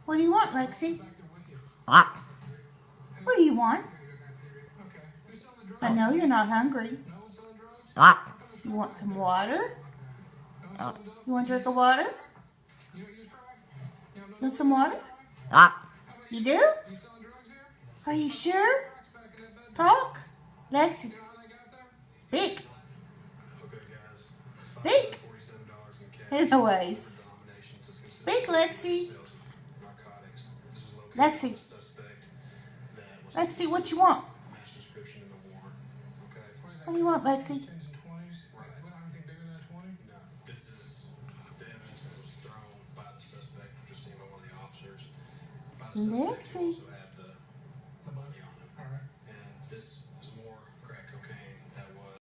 What do you want, Lexie? What do you want? I know you're not hungry. You want some water? You want a drink of water? Want some water? You do? Are you sure? Talk. Lexie. Speak. Speak. Anyways. Speak, Lexie. Lexie. Lexie, what you want? What do you want, Lexie? Lexie.